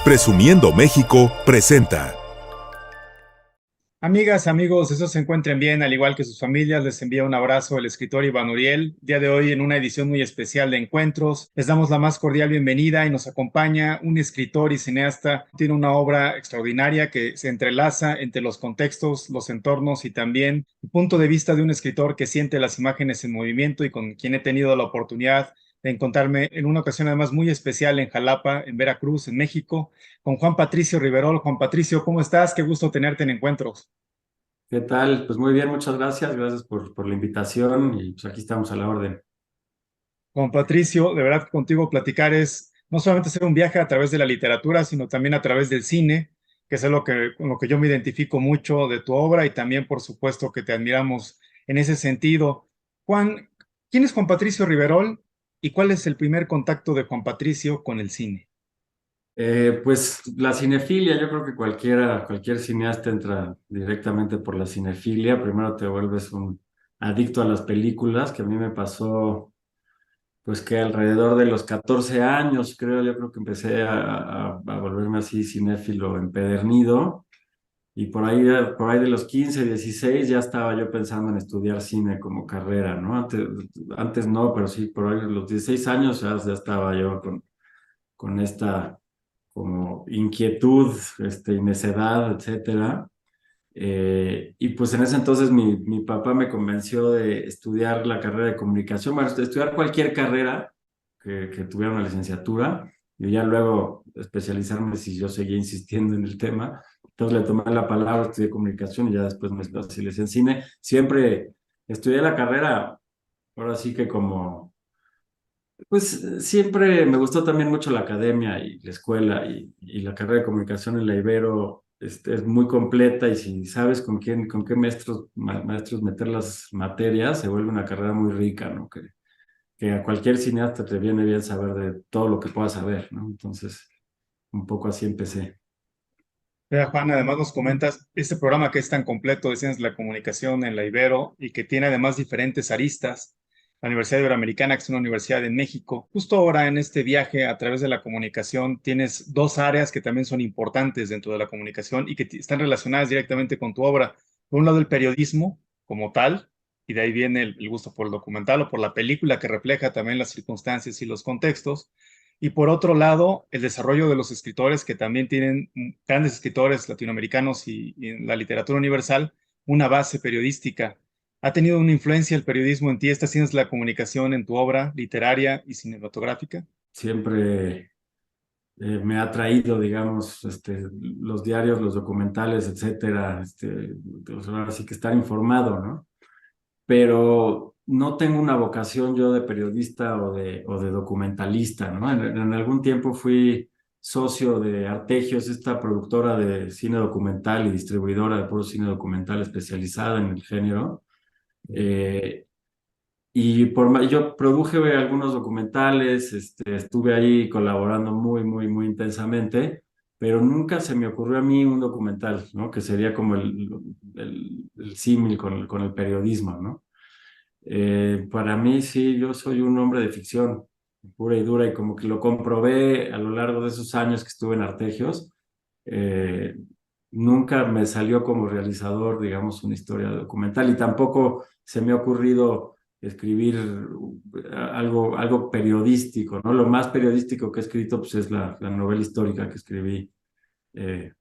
Presumiendo México presenta. Amigas, amigos, esos se encuentren bien, al igual que sus familias, les envía un abrazo el escritor Iván Uriel. Día de hoy, en una edición muy especial de Encuentros, les damos la más cordial bienvenida y nos acompaña un escritor y cineasta. Tiene una obra extraordinaria que se entrelaza entre los contextos, los entornos y también el punto de vista de un escritor que siente las imágenes en movimiento y con quien he tenido la oportunidad de encontrarme en una ocasión además muy especial en Jalapa, en Veracruz, en México, con Juan Patricio Riverol. Juan Patricio, ¿cómo estás? Qué gusto tenerte en Encuentros. ¿Qué tal? Pues muy bien, muchas gracias. Gracias por la invitación y pues aquí estamos a la orden. Juan Patricio, de verdad que contigo platicar es no solamente hacer un viaje a través de la literatura, sino también a través del cine, que es con lo que yo me identifico mucho de tu obra y también, por supuesto, que te admiramos en ese sentido. Juan, ¿quién es Juan Patricio Riverol y cuál es el primer contacto de Juan Patricio con el cine? Pues la cinefilia, yo creo que cualquier cineasta entra directamente por la cinefilia. Primero te vuelves un adicto a las películas, que a mí me pasó, pues que alrededor de los 14 años, yo creo que empecé a volverme así cinéfilo empedernido. Y por ahí de los 15, 16 ya estaba yo pensando en estudiar cine como carrera, ¿no? Antes no, pero sí, por ahí de los 16 años ya estaba yo con esta como inquietud, y necedad, etcétera. Y pues en ese entonces mi papá me convenció de estudiar la carrera de comunicación, bueno, de estudiar cualquier carrera que tuviera una licenciatura, y ya luego especializarme si yo seguía insistiendo en el tema. Entonces le tomé la palabra, estudié comunicación y ya después me especialicé en cine. Siempre estudié la carrera, ahora sí que como pues siempre me gustó también mucho la academia y la escuela y la carrera de comunicación en la Ibero es muy completa, y si sabes con qué maestros meter las materias, se vuelve una carrera muy rica, ¿no? Que a cualquier cineasta te viene bien saber de todo lo que puedas saber, ¿no? Entonces, un poco así empecé. Mira, Juan, además nos comentas este programa que es tan completo de Ciencias de la Comunicación en la Ibero y que tiene además diferentes aristas. La Universidad Iberoamericana, que es una universidad en México. Justo ahora en este viaje a través de la comunicación tienes dos áreas que también son importantes dentro de la comunicación y que están relacionadas directamente con tu obra. Por un lado, el periodismo como tal, y de ahí viene el gusto por el documental o por la película que refleja también las circunstancias y los contextos. Y por otro lado, el desarrollo de los escritores que también tienen grandes escritores latinoamericanos y en la literatura universal, una base periodística. ¿Ha tenido una influencia el periodismo en ti? ¿Estás haciendo la comunicación en tu obra literaria y cinematográfica? Siempre me ha traído, digamos, los diarios, los documentales, etcétera, pues ahora sí que estar informado, ¿no? Pero no tengo una vocación yo de periodista o de documentalista, ¿no? En algún tiempo fui socio de Artegios, esta productora de cine documental y distribuidora de puro cine documental especializada en el género. Eh, yo produje algunos documentales, estuve ahí colaborando muy intensamente, pero nunca se me ocurrió a mí un documental, ¿no? Que sería como el símil con el periodismo, ¿no? Para mí sí, yo soy un hombre de ficción pura y dura, y como que lo comprobé a lo largo de esos años que estuve en Artegios. eh, Nunca me salió como realizador, digamos, una historia documental, y tampoco se me ha ocurrido escribir algo periodístico, ¿no? Lo más periodístico que he escrito pues, es la novela histórica que escribí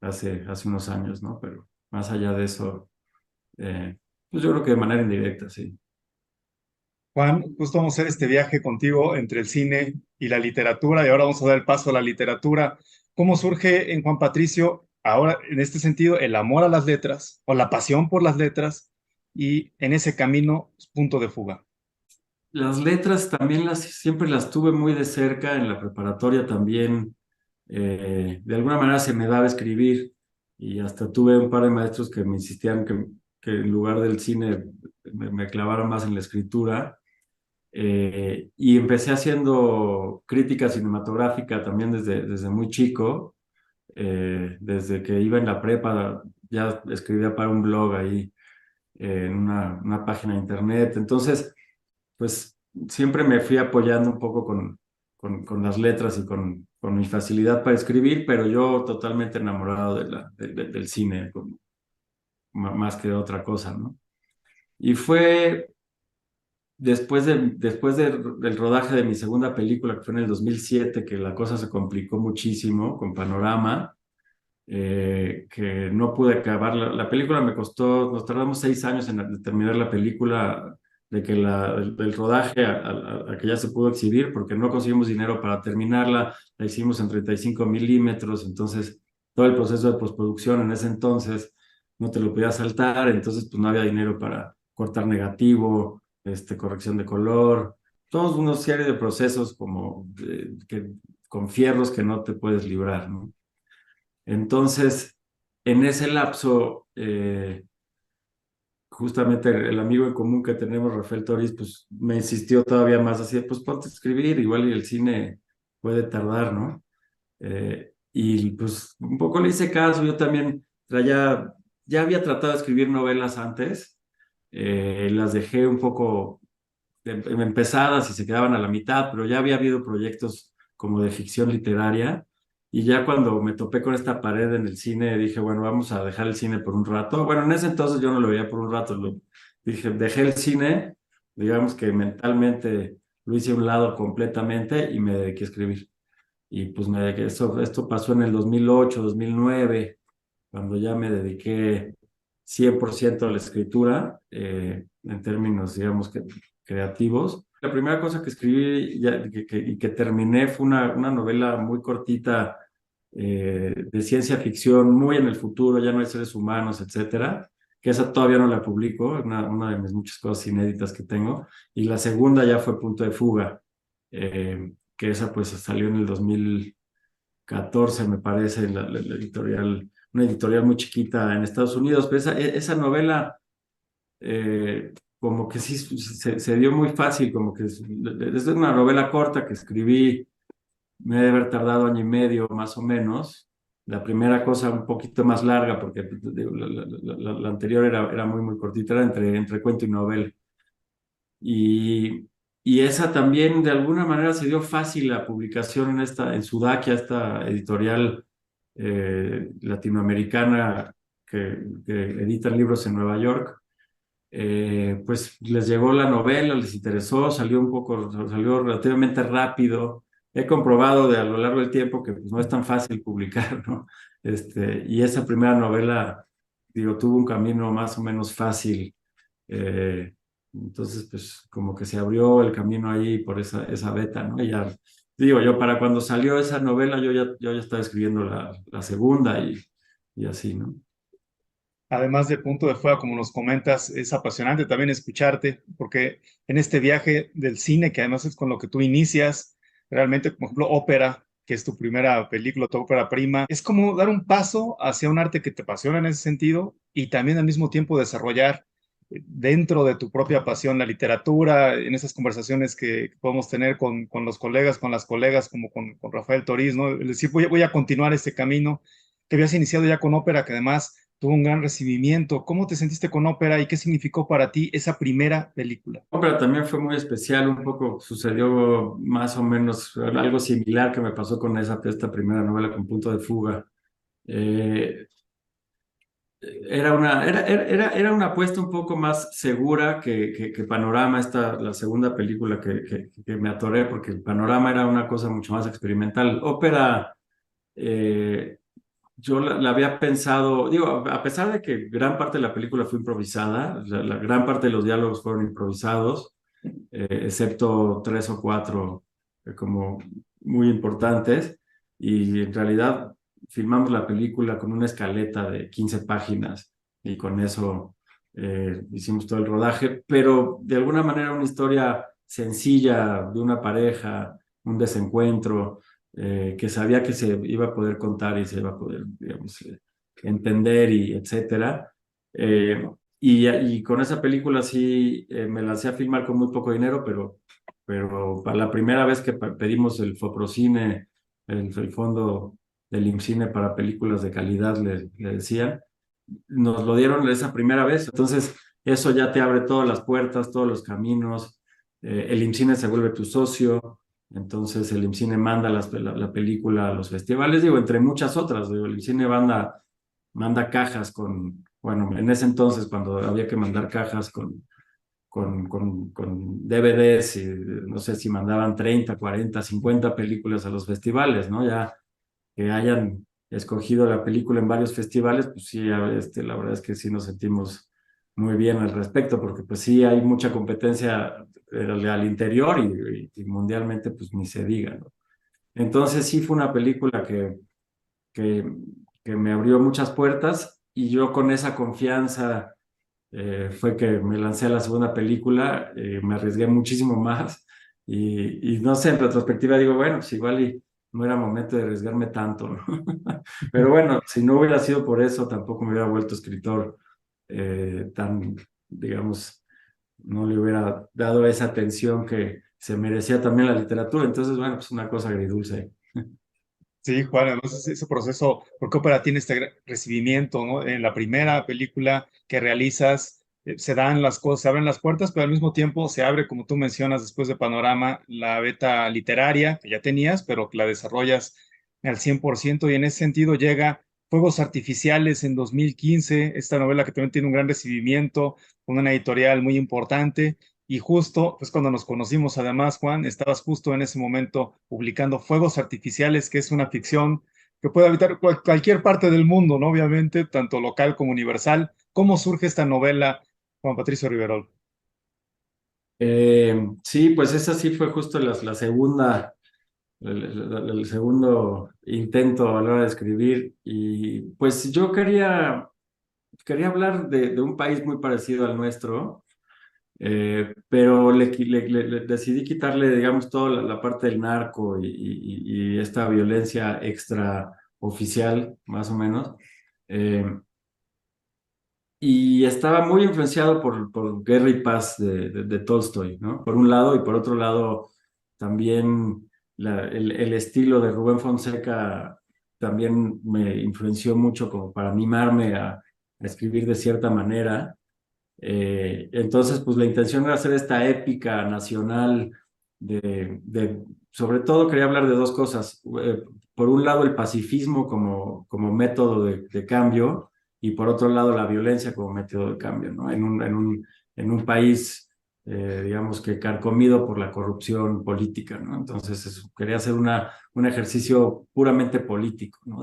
hace unos años, ¿no? Pero más allá de eso, pues yo creo que de manera indirecta, sí. Juan, justo vamos a hacer este viaje contigo entre el cine y la literatura y ahora vamos a dar el paso a la literatura. ¿Cómo surge en Juan Patricio ahora en este sentido el amor a las letras o la pasión por las letras y en ese camino punto de fuga? Las letras también siempre las tuve muy de cerca en la preparatoria también. De alguna manera se me daba escribir, y hasta tuve un par de maestros que me insistían que en lugar del cine me clavara más en la escritura. Y empecé haciendo crítica cinematográfica también desde muy chico. Desde que iba en la prepa ya escribía para un blog ahí, en una página de internet. Entonces, pues siempre me fui apoyando un poco con con las letras y con mi facilidad para escribir, pero yo totalmente enamorado del cine, más que de otra cosa, ¿no? Y fue del rodaje de mi segunda película, que fue en el 2007, que la cosa se complicó muchísimo con Panorama, que no pude acabar. La película nos tardamos 6 años en terminar la película, de que del rodaje a que ya se pudo exhibir, porque no conseguimos dinero para terminarla, la hicimos en 35 milímetros, entonces todo el proceso de postproducción en ese entonces no te lo podías saltar, entonces pues no había dinero para cortar negativo, corrección de color, todos una serie de procesos como con fierros que no te puedes librar, ¿no? Entonces, en ese lapso, justamente el amigo en común que tenemos, Rafael Toriz, pues me insistió todavía más, así, pues ponte a escribir, igual y el cine puede tardar, ¿no? Y pues un poco le hice caso, yo también ya había tratado de escribir novelas antes, las dejé un poco empezadas y se quedaban a la mitad, pero ya había habido proyectos como de ficción literaria. Y ya cuando me topé con esta pared en el cine, dije, bueno, vamos a dejar el cine por un rato. Bueno, en ese entonces yo no lo veía por un rato. Dije, dejé el cine, digamos que mentalmente lo hice a un lado completamente y me dediqué a escribir. Y pues esto pasó en el 2008, 2009, cuando ya me dediqué 100% a la escritura, en términos, digamos, que creativos. La primera cosa que escribí y que terminé fue una novela muy cortita, de ciencia ficción, muy en el futuro, ya no hay seres humanos, etcétera, que esa todavía no la publico, una de mis muchas cosas inéditas que tengo. Y la segunda ya fue Punto de Fuga, que esa pues salió en el 2014, me parece, la editorial, una editorial muy chiquita en Estados Unidos, pero esa novela, como que sí se dio muy fácil, como que es una novela corta que escribí, me debe haber tardado año y medio más o menos. La primera cosa un poquito más larga, porque digo, la anterior era muy, muy cortita, era entre cuento y novela. Y, y esa también de alguna manera se dio fácil la publicación en Sudakia, esta editorial, latinoamericana que edita libros en Nueva York. Pues les llegó la novela, les interesó, salió relativamente rápido. He comprobado a lo largo del tiempo que pues, no es tan fácil publicar, ¿no? Y esa primera novela, digo, tuvo un camino más o menos fácil. eh, entonces, pues como que se abrió el camino ahí por esa beta, ¿no? Y ya, digo, yo para cuando salió esa novela, yo ya estaba escribiendo la segunda y así, ¿no? Además de Punto de Fuga, como nos comentas, es apasionante también escucharte, porque en este viaje del cine, que además es con lo que tú inicias, realmente, por ejemplo, ópera, que es tu primera película, tu ópera prima, es como dar un paso hacia un arte que te apasiona en ese sentido y también al mismo tiempo desarrollar dentro de tu propia pasión la literatura, en esas conversaciones que podemos tener con los colegas, con las colegas, como con Rafael Toriz, ¿no? Es decir, voy a continuar este camino que habías iniciado ya con ópera, que además tuvo un gran recibimiento. ¿Cómo te sentiste con ópera y qué significó para ti esa primera película? Pero también fue muy especial, un poco sucedió más o menos algo similar que me pasó con esta primera novela con Punto de Fuga. Eh, era una apuesta un poco más segura que Panorama, la segunda película que me atoré, porque el Panorama era una cosa mucho más experimental. Ópera, eh, yo la había pensado, digo, a pesar de que gran parte de la película fue improvisada, la gran parte de los diálogos fueron improvisados, excepto 3 o 4 como muy importantes, y en realidad filmamos la película con una escaleta de 15 páginas y con eso hicimos todo el rodaje, pero de alguna manera una historia sencilla de una pareja, un desencuentro, que sabía que se iba a poder contar y se iba a poder, digamos, entender y etcétera. Y con esa película sí, me lancé a filmar con muy poco dinero, pero para la primera vez que pedimos el Foprocine, el fondo del IMCINE para películas de calidad, le decían, nos lo dieron esa primera vez. Entonces, eso ya te abre todas las puertas, todos los caminos. El IMCINE se vuelve tu socio. Entonces el IMCINE manda la película a los festivales, digo, entre muchas otras. Digo, el IMCINE manda cajas bueno, en ese entonces cuando había que mandar cajas con DVDs, y no sé si mandaban 30, 40, 50 películas a los festivales, ¿no? Ya que hayan escogido la película en varios festivales, pues sí, la verdad es que sí nos sentimos muy bien al respecto, porque pues sí hay mucha competencia al interior y mundialmente pues ni se diga, ¿no? Entonces sí fue una película que, que me abrió muchas puertas y yo con esa confianza fue que me lancé a la segunda película, me arriesgué muchísimo más y no sé, en retrospectiva digo, bueno, pues igual y no era momento de arriesgarme tanto, ¿no? Pero bueno, si no hubiera sido por eso, tampoco me hubiera vuelto escritor tan, digamos, no le hubiera dado esa atención que se merecía también la literatura. Entonces, bueno, pues una cosa agridulce. Sí, Juan, además ese proceso, porque ópera tiene este recibimiento, ¿no? En la primera película que realizas, se dan las cosas, se abren las puertas, pero al mismo tiempo se abre, como tú mencionas, después de Panorama, la beta literaria que ya tenías, pero que la desarrollas al 100%, y en ese sentido llega Fuegos Artificiales en 2015, esta novela que también tiene un gran recibimiento, con una editorial muy importante. Y justo, pues cuando nos conocimos, además, Juan, estabas justo en ese momento publicando Fuegos Artificiales, que es una ficción que puede habitar cualquier parte del mundo, ¿no? Obviamente, tanto local como universal. ¿Cómo surge esta novela, Juan Patricio Riverol? Sí, pues esa sí fue justo la segunda, el segundo intento a la hora de escribir. Y pues yo quería hablar de un país muy parecido al nuestro, pero le decidí quitarle, digamos, toda la parte del narco y esta violencia extraoficial, más o menos. Eh, y estaba muy influenciado por Guerra y Paz de Tolstoy, ¿no? Por un lado, y por otro lado, también el estilo de Rubén Fonseca también me influenció mucho como para animarme a escribir de cierta manera. Entonces, pues la intención era hacer esta épica nacional sobre todo quería hablar de dos cosas. Por un lado, el pacifismo como método de cambio y por otro lado, la violencia como método de cambio, ¿no? En un país, digamos que carcomido por la corrupción política, ¿no? Entonces, quería hacer un ejercicio puramente político, ¿no?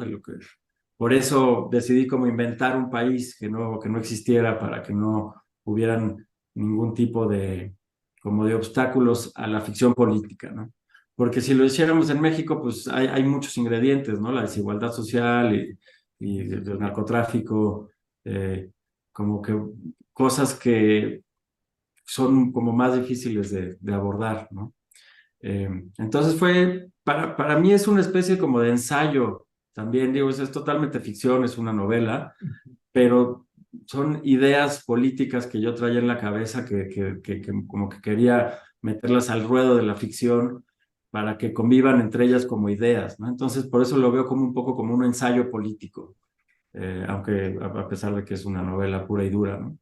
Por eso decidí como inventar un país que no existiera para que no hubieran ningún tipo como de obstáculos a la ficción política, ¿no? Porque si lo hiciéramos en México, pues hay muchos ingredientes, ¿no? La desigualdad social y el narcotráfico, eh, como que cosas que son como más difíciles de abordar, ¿no? Entonces para mí es una especie como de ensayo, también digo, es totalmente ficción, es una novela, pero son ideas políticas que yo traía en la cabeza que como que quería meterlas al ruedo de la ficción para que convivan entre ellas como ideas, ¿no? Entonces, por eso lo veo como un poco como un ensayo político, aunque a pesar de que es una novela pura y dura, ¿no?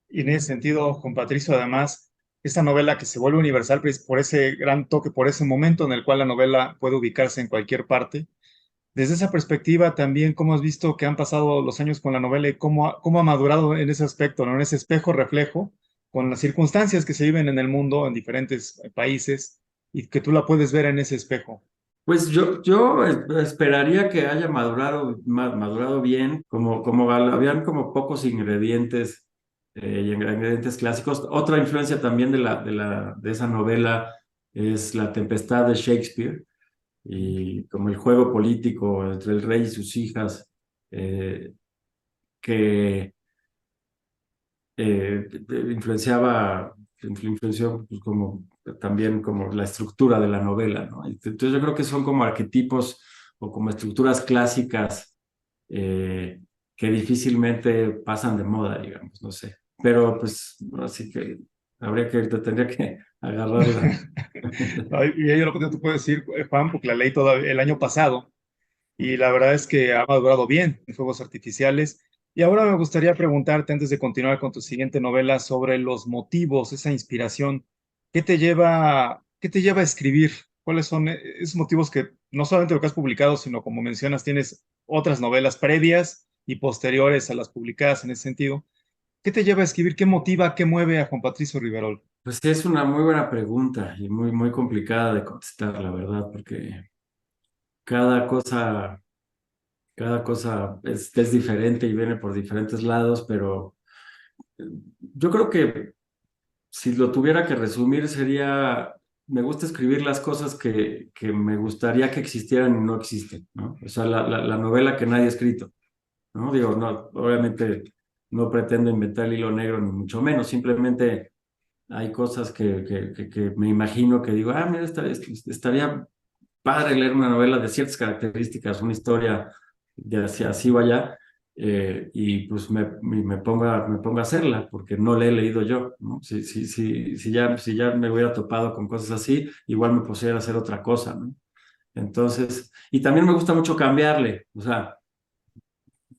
Y en ese sentido, Juan Patricio, además, esta novela que se vuelve universal pues, por ese gran toque, por ese momento en el cual la novela puede ubicarse en cualquier parte. Desde esa perspectiva, también, ¿cómo has visto que han pasado los años con la novela y cómo ha madurado en ese aspecto, ¿no? En ese espejo reflejo, con las circunstancias que se viven en el mundo, en diferentes países, y que tú la puedes ver en ese espejo? Pues yo esperaría que haya madurado bien, como habían como pocos ingredientes y ingredientes clásicos. Otra influencia también de esa novela es La Tempestad de Shakespeare y como el juego político entre el rey y sus hijas, eh, que influenció pues, como también como la estructura de la novela, ¿no? Entonces yo creo que son como arquetipos o como estructuras clásicas eh, que difícilmente pasan de moda, digamos, no sé. Pero pues así que tendría que agarrarla. Y yo lo que te puedo decir, Juan, porque la leí todavía el año pasado, y la verdad es que ha madurado bien en Fuegos Artificiales. Y ahora me gustaría preguntarte, antes de continuar con tu siguiente novela, sobre los motivos, esa inspiración. ¿Qué te lleva ¿Qué te lleva a escribir? ¿Cuáles son esos motivos que no solamente lo que has publicado, sino como mencionas, tienes otras novelas previas y posteriores a las publicadas en ese sentido? ¿Qué te lleva a escribir? ¿Qué motiva, qué mueve a Juan Patricio Riverol? Pues sí, es una muy buena pregunta y muy, muy complicada de contestar, la verdad, porque cada cosa, cada cosa es diferente y viene por diferentes lados, pero eh, yo creo que si lo tuviera que resumir sería, me gusta escribir las cosas que me gustaría que existieran y no existen, ¿no? O sea, la novela que nadie ha escrito, ¿no? Digo, no, obviamente no pretendo inventar el hilo negro, ni mucho menos, simplemente hay cosas que me imagino que digo, mira, estaría padre leer una novela de ciertas características, una historia de así o allá, y pues me pongo a hacerla, porque no la he leído yo, ¿no? Si ya me hubiera topado con cosas así, igual me pusiera a hacer otra cosa, ¿no? Entonces, y también me gusta mucho cambiarle, o sea,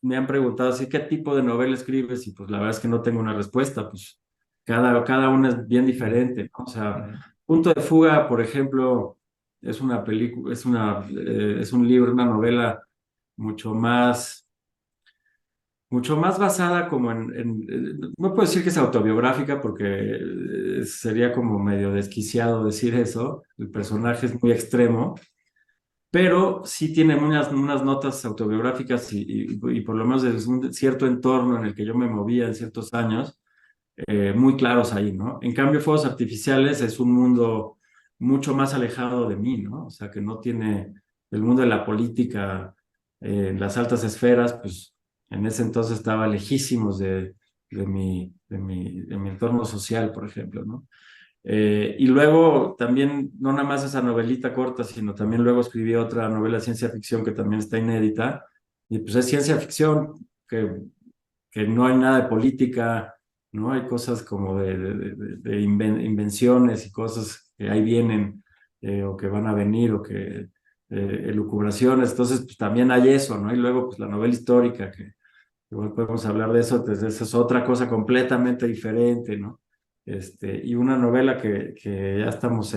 me han preguntado así, ¿qué tipo de novela escribes? Y pues la verdad es que no tengo una respuesta, pues cada una es bien diferente, ¿no? O sea, Ujú. Punto de Fuga, por ejemplo, es una película, es un libro, una novela mucho mucho más basada como no puedo decir que es autobiográfica porque sería como medio desquiciado decir eso, el personaje es muy extremo, pero sí tiene unas notas autobiográficas y por lo menos desde un cierto entorno en el que yo me movía en ciertos años, muy claros ahí, ¿no? En cambio, Fuegos Artificiales es un mundo mucho más alejado de mí, ¿no? O sea, que no tiene el mundo de la política, en las altas esferas, pues en ese entonces estaba lejísimos de mi entorno social, por ejemplo, ¿no? Y luego también, no nada más esa novelita corta, sino también luego escribí otra novela de ciencia ficción que también está inédita. Y pues es ciencia ficción, que no hay nada de política, ¿no? Hay cosas como invenciones y cosas que ahí vienen, o que van a venir, o que elucubraciones. Entonces, pues también hay eso, ¿no? Y luego, pues la novela histórica, que igual podemos hablar de eso, entonces esa es otra cosa completamente diferente, ¿no? Y una novela que ya estamos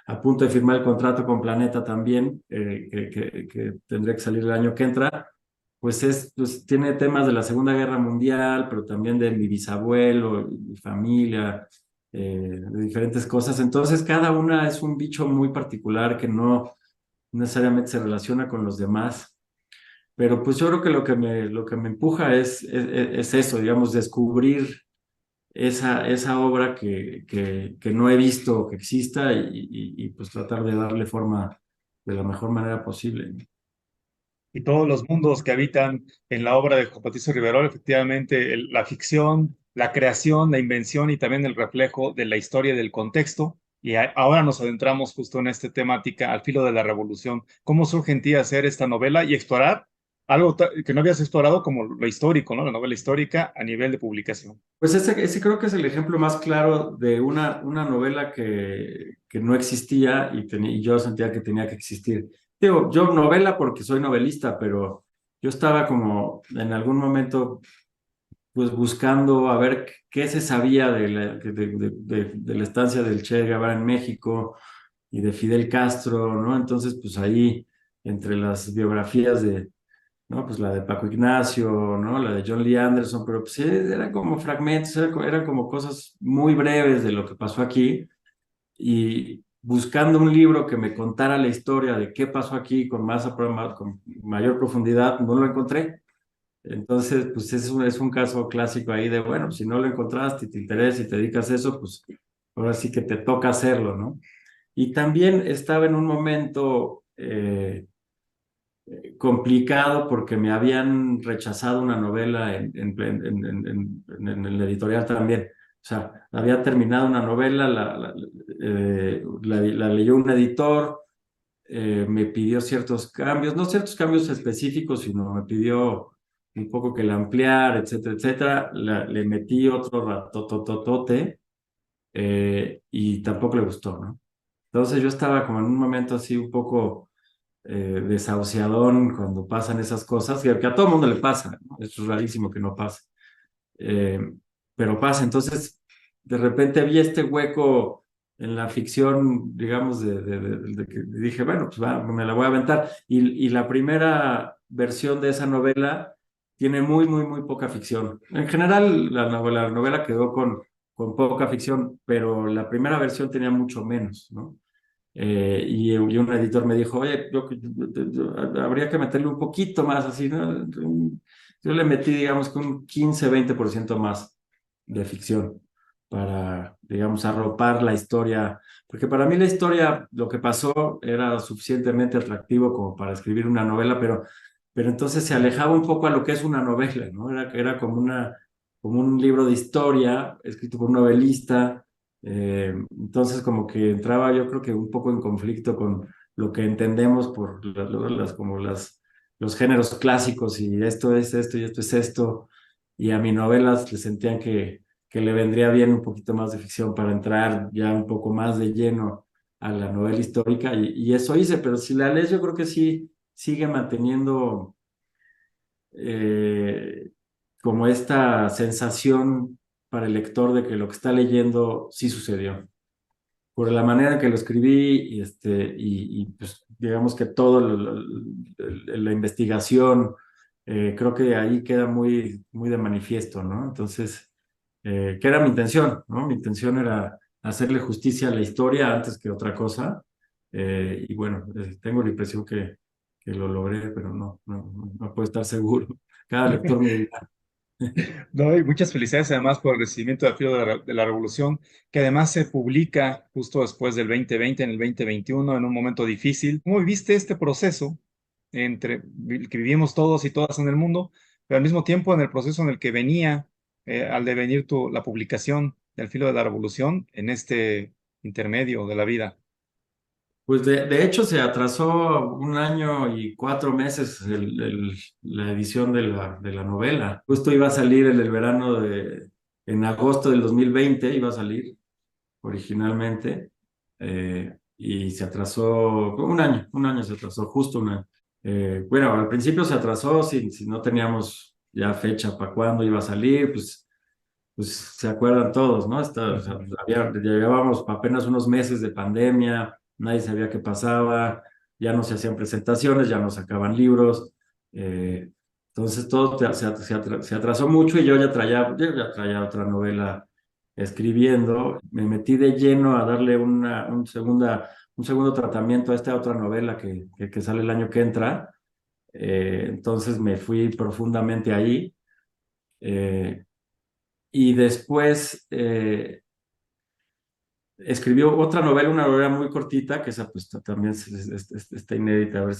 a punto de firmar el contrato con Planeta también, que tendría que salir el año que entra, pues tiene temas de la Segunda Guerra Mundial, pero también de mi bisabuelo, mi familia, de diferentes cosas. Entonces, cada una es un bicho muy particular que no necesariamente se relaciona con los demás. Pero pues yo creo que lo que me empuja es eso, digamos, descubrir esa obra que no he visto que exista pues tratar de darle forma de la mejor manera posible. Y todos los mundos que habitan en la obra de Juan Patricio Riverol, efectivamente, la ficción, la creación, la invención y también el reflejo de la historia y del contexto. Y ahora nos adentramos justo en esta temática al filo de la revolución. ¿Cómo surge en ti hacer esta novela y explorar algo que no habías explorado como lo histórico, ¿no? La novela histórica a nivel de publicación. Pues ese creo que es el ejemplo más claro de una novela que no existía y yo sentía que tenía que existir. Digo, yo novela porque soy novelista, pero yo estaba como en algún momento pues buscando a ver qué se sabía de la estancia del Che Guevara en México y de Fidel Castro, ¿no? Entonces, pues ahí, entre las biografías ¿no? Pues la de Paco Ignacio, ¿no? La de John Lee Anderson, pero pues sí, eran como fragmentos, eran como cosas muy breves de lo que pasó aquí, y buscando un libro que me contara la historia de qué pasó aquí con mayor profundidad, no lo encontré. Entonces, pues es un caso clásico ahí de, bueno, si no lo encontraste y te interesa y te dedicas a eso, pues ahora sí que te toca hacerlo, ¿no? Y también estaba en un momento complicado porque me habían rechazado una novela en el editorial también. O sea, había terminado una novela, la leyó un editor, me pidió ciertos cambios, no ciertos cambios específicos, sino me pidió un poco que la ampliara, etcétera, etcétera. Le metí otro ratototote, y tampoco le gustó, ¿no? Entonces yo estaba como en un momento así un poco desahuciadón cuando pasan esas cosas, que a todo mundo le pasa, ¿no? Es rarísimo que no pase. Eh, pero pasa, entonces de repente vi este hueco en la ficción, digamos, de que dije, bueno, pues me la voy a aventar. Y la primera versión de esa novela tiene muy, muy, muy poca ficción. En general, la novela quedó con poca ficción, pero la primera versión tenía mucho menos, ¿no? Y un editor me dijo, oye, habría que meterle un poquito más, así, ¿no? Yo le metí, digamos, que un 15-20% más de ficción para, digamos, arropar la historia, porque para mí la historia, lo que pasó era suficientemente atractivo como para escribir una novela, pero entonces se alejaba un poco a lo que es una novela, ¿no? Era como un libro de historia escrito por un novelista. Entonces como que entraba yo creo que un poco en conflicto con lo que entendemos por los géneros clásicos y esto es esto y esto es esto, y a mis novelas le sentían que le vendría bien un poquito más de ficción para entrar ya un poco más de lleno a la novela histórica y eso hice, pero si la lees yo creo que sí sigue manteniendo eh, como esta sensación para el lector de que lo que está leyendo sí sucedió. Por la manera en que lo escribí pues digamos que todo la investigación, creo que ahí queda muy, muy de manifiesto, ¿no? Entonces, ¿qué era mi intención, ¿no? Mi intención era hacerle justicia a la historia antes que otra cosa. Y bueno, tengo la impresión que lo logré, pero no puedo estar seguro. Cada lector me dirá. No, y muchas felicidades además por el recibimiento de Filo de la Revolución, que además se publica justo después del 2020, en el 2021, en un momento difícil. ¿Cómo viviste este proceso que vivimos todos y todas en el mundo, pero al mismo tiempo en el proceso en el que venía al devenir la publicación del Filo de la Revolución en este intermedio de la vida? Pues de hecho se atrasó 1 año y 4 meses la edición de la novela. Justo iba a salir en el verano en agosto del 2020 iba a salir originalmente, y se atrasó 1 año se atrasó, justo 1 año. Bueno, al principio se atrasó si no teníamos ya fecha para cuándo iba a salir, pues se acuerdan todos, ¿no? O sea, Ujú. llevábamos apenas unos meses de pandemia, nadie sabía qué pasaba, ya no se hacían presentaciones, ya no sacaban libros, eh, entonces todo se atrasó mucho y yo ya traía otra novela escribiendo, me metí de lleno a darle un segundo tratamiento a esta otra novela que sale el año que entra. Entonces me fui profundamente ahí. eh, y después escribió otra novela, una novela muy cortita, que esa pues también está inédita, a ver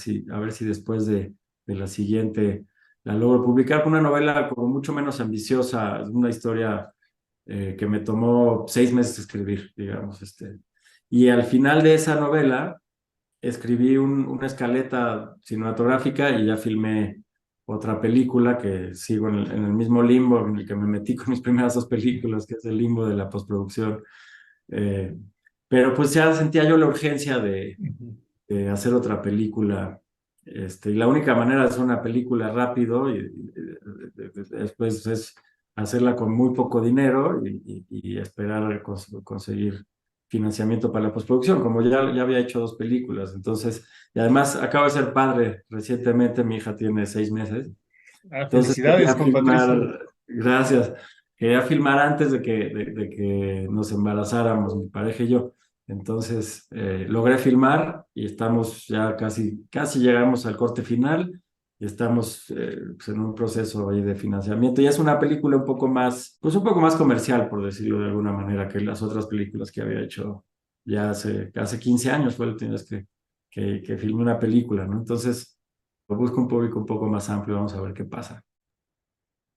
si después de la siguiente la logro publicar. Una novela como mucho menos ambiciosa, una historia que me tomó 6 meses escribir, digamos. Y al final de esa novela escribí una escaleta cinematográfica y ya filmé otra película que sigo en el mismo limbo en el que me metí con mis primeras dos películas, que es el limbo de la postproducción. Eh, pero pues ya sentía yo la urgencia Ujú. de hacer otra película. Y la única manera de hacer una película rápido después es hacerla con muy poco dinero y esperar a conseguir financiamiento para la postproducción, como ya había hecho 2 películas. Entonces, y además acabo de ser padre recientemente, mi hija tiene 6 meses, entonces Felicidades, quería Juan Patricio. filmar, gracias, quería filmar antes de que nos embarazáramos, mi pareja y yo. Entonces logré filmar y estamos ya casi llegamos al corte final y estamos pues, en un proceso ahí de financiamiento. Y es una película pues un poco más comercial, por decirlo de alguna manera, que las otras películas que había hecho ya hace 15 años fue la última vez que filmé una película, ¿no? Entonces busco un público un poco más amplio, vamos a ver qué pasa.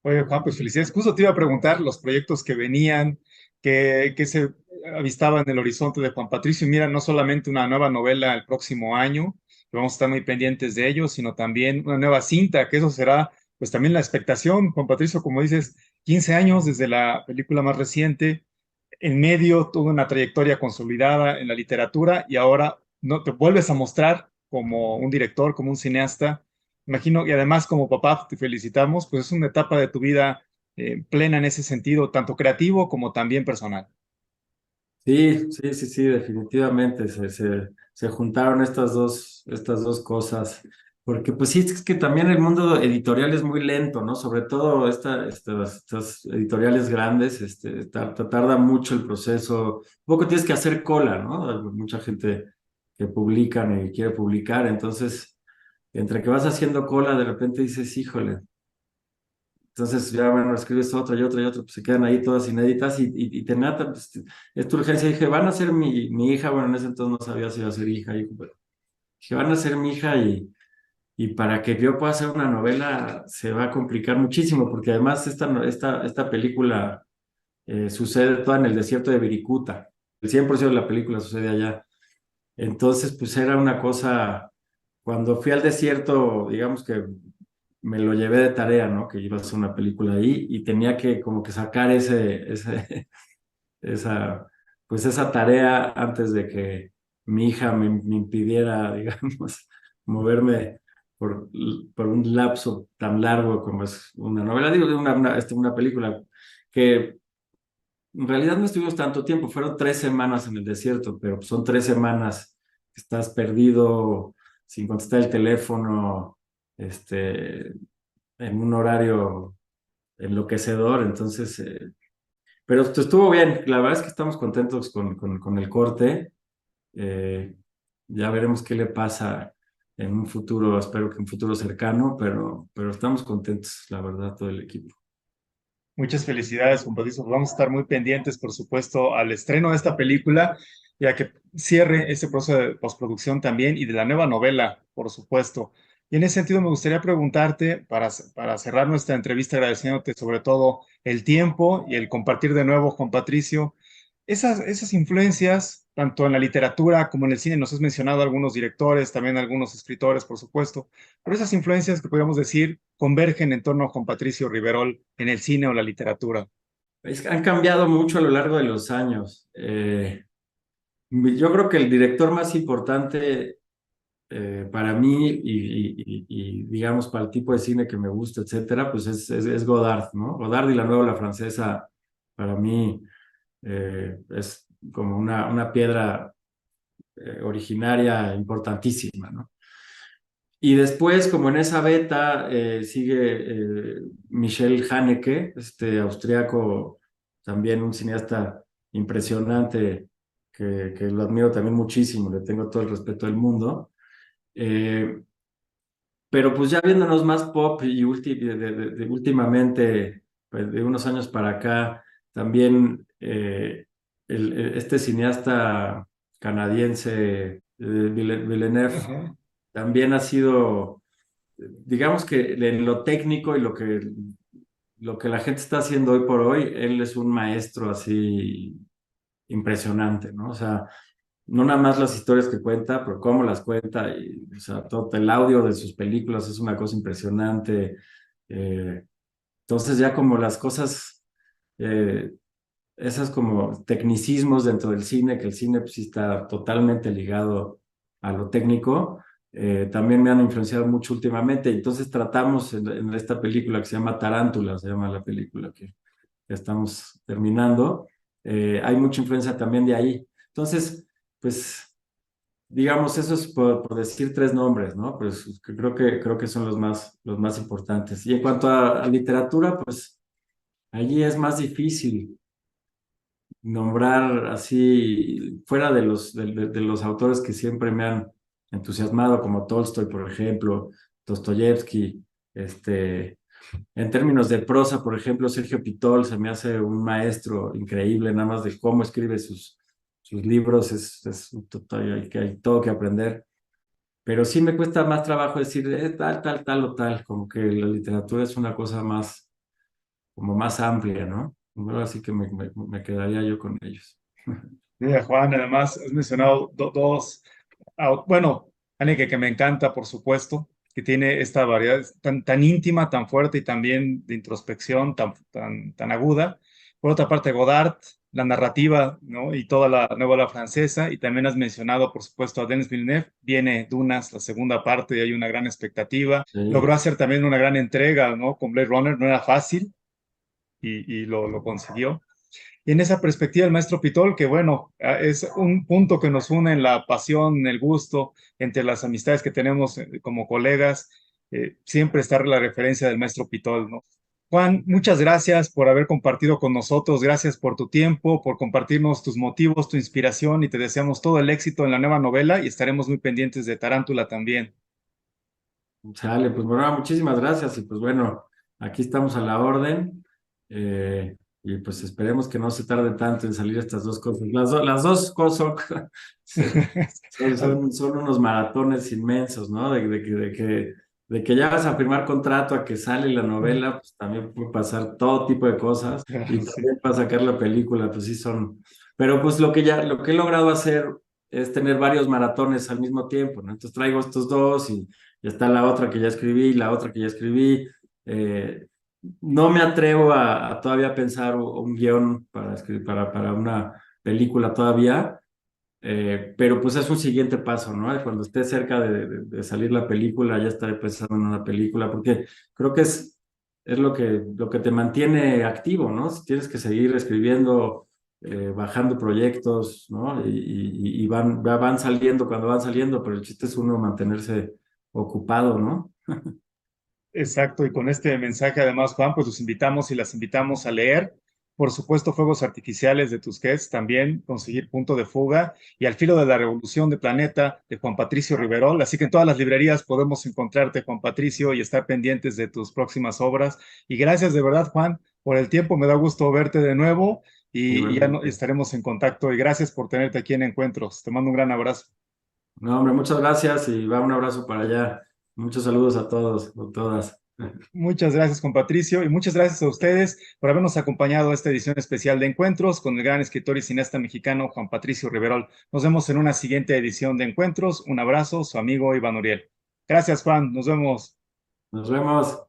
Oye, Juan, pues felicidades. Justo te iba a preguntar los proyectos que venían, que se avistaban en el horizonte de Juan Patricio. Y mira, no solamente una nueva novela el próximo año, que vamos a estar muy pendientes de ello, sino también una nueva cinta, que eso será, pues también la expectación. Juan Patricio, como dices, 15 años desde la película más reciente, en medio tuvo una trayectoria consolidada en la literatura y ahora no te vuelves a mostrar como un director, como un cineasta. Imagino, y además como papá te felicitamos, pues es una etapa de tu vida plena en ese sentido, tanto creativo como también personal. Sí, definitivamente se juntaron estas dos cosas, porque pues sí, es que también el mundo editorial es muy lento, ¿no? Sobre todo estas editoriales grandes, tarda mucho el proceso, un poco tienes que hacer cola, ¿no? Hay mucha gente que publican y quiere publicar, entonces, entre que vas haciendo cola, de repente dices, híjole. Entonces ya, bueno, escribes otra y otra y otra, pues se quedan ahí todas inéditas y te nata, pues, es tu urgencia. Dije, van a ser mi hija, bueno, en ese entonces no sabía si iba a ser hija, hijo, pero dije, van a ser mi hija y para que yo pueda hacer una novela se va a complicar muchísimo, porque además esta película sucede toda en el desierto de Viricuta. El 100% de la película sucede allá. Entonces, pues era una cosa, cuando fui al desierto, digamos que me lo llevé de tarea, ¿no? Que iba a hacer una película ahí y tenía que como que sacar esa, pues esa tarea antes de que mi hija me impidiera, digamos, moverme por, por un lapso tan largo como es una novela, digo, una película que en realidad no estuvimos tanto tiempo, fueron 3 semanas en el desierto, pero son 3 semanas que estás perdido sin contestar el teléfono, en un horario enloquecedor, entonces, pero estuvo bien, la verdad es que estamos contentos con el corte, eh, ya veremos qué le pasa en un futuro, espero que en un futuro cercano, pero estamos contentos, la verdad, todo el equipo. Muchas felicidades, compadre. Vamos a estar muy pendientes, por supuesto, al estreno de esta película, ya que cierre ese proceso de postproducción también y de la nueva novela, por supuesto. Y en ese sentido me gustaría preguntarte, para cerrar nuestra entrevista, agradeciéndote sobre todo el tiempo y el compartir de nuevo con Patricio, esas influencias, tanto en la literatura como en el cine, nos has mencionado algunos directores, también algunos escritores, por supuesto, pero esas influencias que podríamos decir convergen en torno a Juan Patricio Riverol en el cine o la literatura. Es que han cambiado mucho a lo largo de los años. Yo creo que el director más importante para mí digamos para el tipo de cine que me gusta, etcétera, pues es Godard, ¿no? Godard y la nueva la francesa para mí es como una piedra originaria importantísima, ¿no? Y después, como en esa beta, sigue Michel Haneke, este austriaco, también un cineasta impresionante, que lo admiro también muchísimo, le tengo todo el respeto del mundo. Eh, pero pues ya viéndonos más pop y últimamente, pues de unos años para acá, también este cineasta canadiense, Villeneuve, Ajá. también ha sido, digamos que en lo técnico y lo que la gente está haciendo hoy por hoy, él es un maestro así impresionante, ¿no? O sea, no nada más las historias que cuenta, pero cómo las cuenta, y, o sea, todo el audio de sus películas es una cosa impresionante. Eh, entonces ya como las cosas, eh, esas como tecnicismos dentro del cine, que el cine pues, sí está totalmente ligado a lo técnico, también me han influenciado mucho últimamente. Entonces tratamos en esta película que se llama Tarántula, se llama la película que estamos terminando, hay mucha influencia también de ahí. Entonces, pues digamos, eso es por decir tres nombres, ¿no? Pues que creo que son los más importantes. Y en cuanto a literatura, pues allí es más difícil nombrar así, fuera de los autores que siempre me han entusiasmado, como Tolstoy, por ejemplo, Dostoyevsky, en términos de prosa, por ejemplo, Sergio Pitol se me hace un maestro increíble, nada más de cómo escribe sus libros, hay todo que aprender. Pero sí me cuesta más trabajo decir tal o tal, como que la literatura es una cosa más, como más amplia, ¿no? Bueno, así que me quedaría yo con ellos. Mira, Juan, además has mencionado dos, bueno, Haneke que me encanta, por supuesto, que tiene esta variedad tan íntima, tan fuerte y también de introspección, tan aguda. Por otra parte, Godard, la narrativa, ¿no? Y toda la nueva ola francesa. Y también has mencionado, por supuesto, a Denis Villeneuve. Viene Dunas, la segunda parte, y hay una gran expectativa. Logró Sí, hacer también una gran entrega, ¿no? Con Blade Runner, no era fácil y lo consiguió. Y en esa perspectiva, el maestro Pitol, que bueno, es un punto que nos une en la pasión, en el gusto, entre las amistades que tenemos como colegas, siempre está la referencia del maestro Pitol, ¿no? Juan, muchas gracias por haber compartido con nosotros, gracias por tu tiempo, por compartirnos tus motivos, tu inspiración y te deseamos todo el éxito en la nueva novela y estaremos muy pendientes de Tarántula también. Sale, pues bueno, muchísimas gracias y pues bueno, aquí estamos a la orden y pues esperemos que no se tarde tanto en salir estas dos cosas. Las dos cosas son unos maratones inmensos, ¿no? De que ya vas a firmar contrato a que sale la novela, pues también puede pasar todo tipo de cosas y Sí. también para sacar la película, pues sí son. Pero pues lo que he logrado hacer es tener varios maratones al mismo tiempo, ¿no? Entonces traigo estos dos y ya está la otra que ya escribí, la otra que ya escribí. Eh, no me atrevo a todavía pensar un guión para escribir, para una película todavía, pero pues es un siguiente paso, ¿no? Cuando esté cerca de salir la película, ya estaré pensando en una película, porque creo que es lo que te mantiene activo, ¿no? Si tienes que seguir escribiendo, bajando proyectos, ¿no? Y van saliendo cuando van saliendo, pero el chiste es uno mantenerse ocupado, ¿no? Exacto, y con este mensaje además, Juan, pues los invitamos y las invitamos a leer, por supuesto, Fuegos Artificiales de Tusquets, también conseguir Punto de Fuga y Al filo de la revolución de Planeta de Juan Patricio Riverol. Así que en todas las librerías podemos encontrarte, Juan Patricio, y estar pendientes de tus próximas obras. Y gracias de verdad, Juan, por el tiempo. Me da gusto verte de nuevo y ya Igualmente. estaremos en contacto. Y gracias por tenerte aquí en Encuentros. Te mando un gran abrazo. No, hombre, muchas gracias y va un abrazo para allá. Muchos saludos a todos, a todas. Muchas gracias, con Patricio, y muchas gracias a ustedes por habernos acompañado a esta edición especial de Encuentros con el gran escritor y cineasta mexicano Juan Patricio Riverol. Nos vemos en una siguiente edición de Encuentros. Un abrazo, su amigo Iván Uriel. Gracias, Juan. Nos vemos. Nos vemos.